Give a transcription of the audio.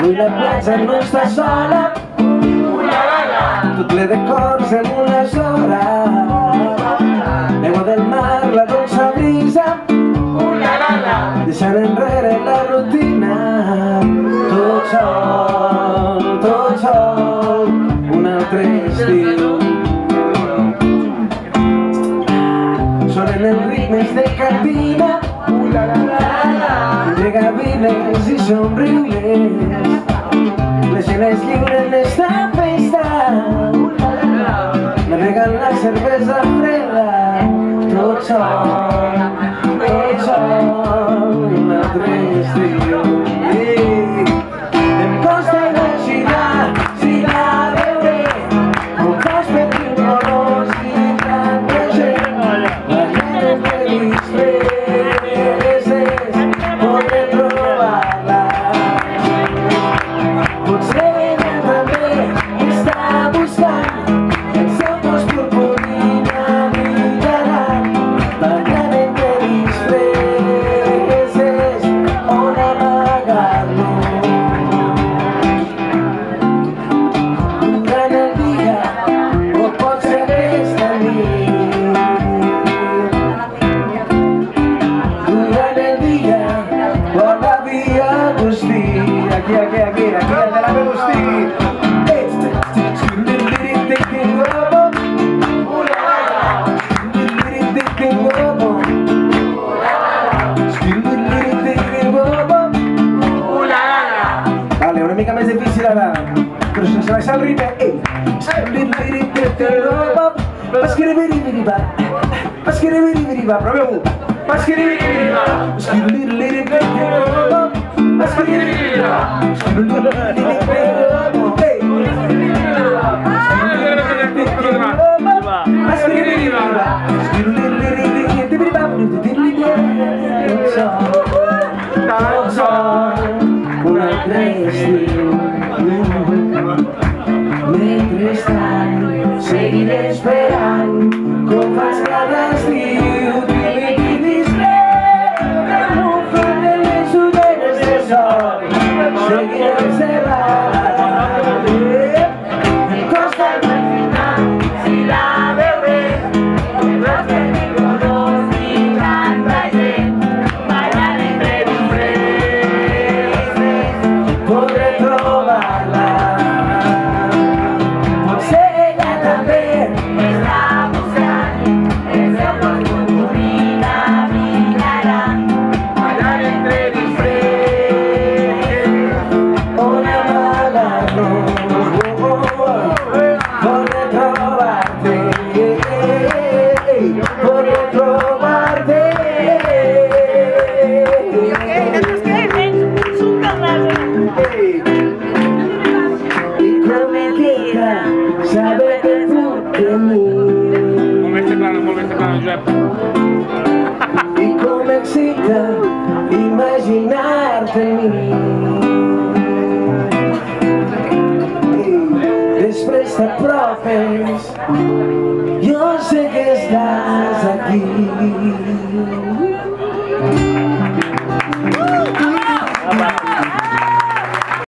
Avui la platja no està sola, tot ple de cors en una sola. L'aigua del mar, la dolça brisa, deixant enrere la rutina. Tot sol, un altre estiu. Sonen els ritmes de cantina, entre gavines i somriures. La gent és lliure en esta festa, navegant la cervesa freda. Tot sol, un altre estiu. Em costa imaginar si la veuré, com fas per dir-nos i tanta gent, ballant feliç freses, podré trobar-la. Potser ella també està buscant el seu cos purpurina brillarà, ballant feliç freses, on amagar-lo. Durant el dia, o pot ser aquesta nit. Durant el dia, o la via Agustí. Aquí, el de la Agustí. Vale, una mica més difícil ara, però sense baixar el ritme. Proveu-ho. Un altre estiu. Mentrestant seguiré esperant com fas cada estiu. Que m'ofeguen les ulleres de sol, seguiré observant. Em costa imaginar si la veuré, com fas per dir-nos i tanta gent, ballant entre disfresses, podré trobar-la. Potser ella també està buscant el seu cos purpurina brillarà, ballant entre disfresses, on amagar-lo. Podré trobar-te, podré trobar-te. I com me queda saber que tu de mi. Molt bé, Josep. I com m'excita imaginar-te en mi. Després t'apropes, jo sé que estàs aquí.